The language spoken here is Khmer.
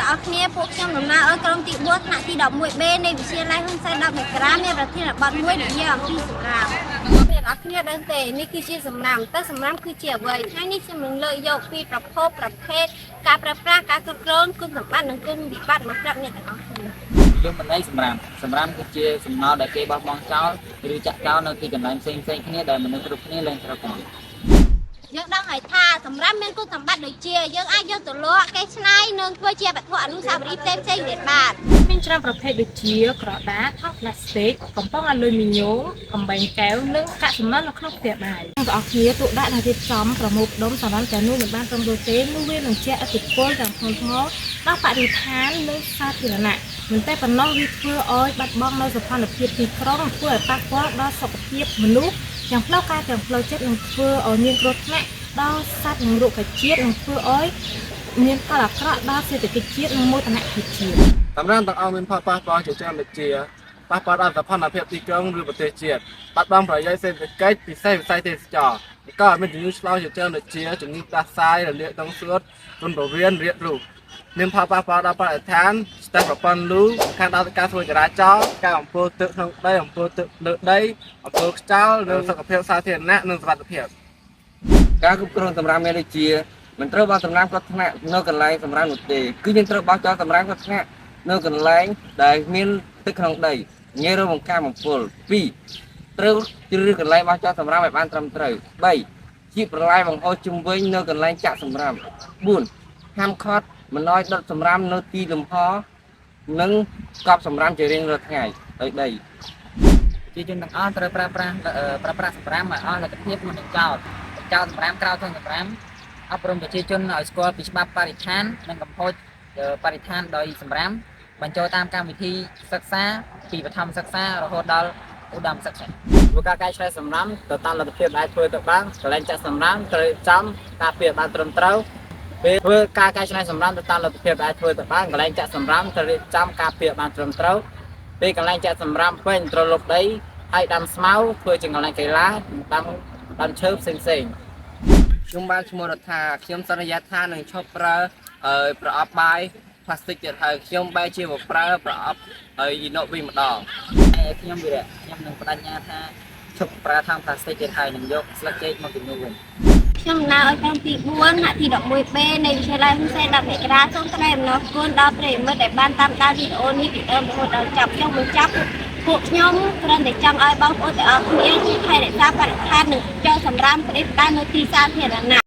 ទាំងអស់គ្នាពួកខ្ញុំដំណើរឲ្យក្រុមទី4ថ្នាក់ទី 11B នៃវិទ្យាល័យហ៊ុនសែន10មករាមានប្រធានបទមួយនិយាយអំពីសម្រាប់អ្នកទាំងអស់គ្នាដឹងទេនេះគឺជាសម្រាប់តើសម្រាប់គឺជាអ្វីថ្ងៃនេះខ្ញុំនឹងលើកយកពីប្រភពប្រភេទការប្រើប្រាស់ការគ្រប់គ្រងគុណសម្បត្តិនិងគុណវិបត្តិមកប្រាប់អ្នកទាំងអស់គ្នាយើងមិនដីសម្រាប់គឺជាសំណល់ដែលគេបោះបង់ចោលឬចាក់ចោលនៅទីកន្លែងផ្សេងគ្នាដែលមនុស្សគ្រប់គ្នាលែងត្រូវការយើងដឹងហើយថាសម្រាប់មានគុណសម្បត្តិដូចជាយើងអាចយកទៅលក់កេរច្នៃនិងធ្វើជាវត្ថុអនុស្សាវរីយ៍ផ្សេងទៀតបាទមានច្រើនប្រភេទដូចជាក្រដាសថង់ប្លាស្ទិកកំប៉ុងអាលុយមីញ៉ូមកំបែងកែវនិងកាកសំណល់នៅក្នុងផ្ទះបាយបងប្អូនគ្នាទូដាក់ដែលរៀបចំប្រមូលផ្ដុំសំណល់ទាំងនោះមិនបានត្រឹមត្រូវទេនោះវានឹងជះឥទ្ធិពលយ៉ាងធ្ងន់ធ្ងរដល់បរិស្ថាននិងសាធារណៈមិនតែប៉ុណ្ណោះវាធ្វើឲ្យបាត់បង់នូវសោភ័ណភាពទីក្រុងធ្វើឲ្យប៉ះពាល់ដល់សុខភាពមនុស្សទាំងផ្លូវកាយទាំងផ្លូវចិត្តនិងធ្វើឲ្យមានគ្រោះថ្នាក់ដល់សត្វនិងរុក្ខជាតិនិងធ្វើឲ្យមានផលអាក្រក់ដល់សេដ្ឋកិច្ចជាតិនិងមោទនភាពជាតិសម្រាប់ទាំងអស់មានផលប៉ះពាល់ជាច្រើនដូចជាប៉ះពាល់ដល់សោភ័ណភាពទីក្រុងឬប្រទេសជាតិបាត់បង់ប្រយោជន៍សេដ្ឋកិច្ចពិសេសវិស័យទេសចរណ៍ក៏មានជំងឺឆ្លងជាច្រើនដូចជាជំងឺផ្ដាសាយរលាកដងសួតទុនពោះវៀនរាគរូសមានផលប៉ះពាល់ដល់បរិស្ថានស្ទះប្រព័ន្ធលូខាងដល់ការធ្វើចរាចរណ៍ការអំពើទឹកក្នុងដីអំពើទឹកលើដីអំពើខ្យល់និងសុខភាពសាធារណៈនិងសុវត្ថិភាពការគ្រប់គ្រងសម្រាប់មានដូចជាមិនត្រូវបោះសម្រាប់គាត់ថ្នាក់នៅកន្លែងសម្រាប់នោះទេគឺយើងត្រូវបោះចោលសម្រាប់គាត់ថ្នាក់នៅកន្លែងដែលមានទឹកក្នុងដីងាយរងបង្ការបំពុល2ត្រូវជ្រើសរើសកន្លែងបោះចោលសម្រាប់ឲ្យបានត្រឹមត្រូវ3ជីកប្រឡាយបង្ហូរជុំវិញនៅកន្លែងចាក់សម្រាប់4ហាមឃាត់មិនឲ្យដុតសម្រាប់នៅទីលំហនិងកប់សម្រាប់ជារៀងរាល់ថ្ងៃដោយដីជាជនទាំងអស់ត្រូវប្រើប្រាស់សម្រាប់ឲ្យអស់លទ្ធភាពមុននឹងចោលសម្រាប់ក្រៅធ្វើសម្រាប់អប់រំប្រជាជនឲ្យស្គាល់ពីច្បាប់បរិស្ថាននិងកំហុសបរិស្ថានដោយសម្រាប់បញ្ចូលតាមកម្មវិធីសិក្សាពីបឋមសិក្សារហូតដល់ឧត្តមសិក្សាធ្វើការកែច្នៃសម្រាប់ទៅតាមលទ្ធភាពដែលធ្វើទៅបានកន្លែងចាក់សម្រាប់ត្រូវចំការពារបានត្រឹមត្រូវពេលធ្វើការកែច្នៃសម្រាប់ទៅតាមលទ្ធភាពដែលធ្វើទៅបានកន្លែងចាក់សម្រាប់ត្រូវរៀបចំការពារបានត្រឹមត្រូវពេលកន្លែងចាក់សម្រាប់ពេញត្រូវលុបដីហើយដាំស្មៅធ្វើជាកន្លែងកីឡាដាំឈើផ្សេងខ្ញុំបានឈ្មោះរដ្ឋាខ្ញុំសន្យាថានឹងឈប់ប្រើប្រអប់បាយផ្លាស្ទិកទៀតហើយខ្ញុំបែរជាមកប្រើប្រអប់អ៊ីណូវិញម្ដងខ្ញុំនឹងបដិញ្ញាថាឈប់ប្រើថង់ផ្លាស្ទិកទៀតហើយនឹងយកស្លឹកចេកមកជំនួសវិញខ្ញុំដំណើរឲ្យក្រុមទី4ថ្នាក់ទី 11B នៃវិទ្យាល័យហ៊ុនសែន10មករាសូមថ្លែងអំណរគុណដល់ប្រិយមិត្តដែលបានតាមដានវីដេអូនេះពីដើមរហូតដល់ចប់ខ្ញុំបញ្ចប់ពួកខ្ញុំគ្រាន់តែចង់ឲ្យបងប្អូនទាំងអស់គ្នាជួយថែរក្សាបរិស្ថាននិងចូលសម្រាមប្រទេសបាននៅទីសាធារណៈ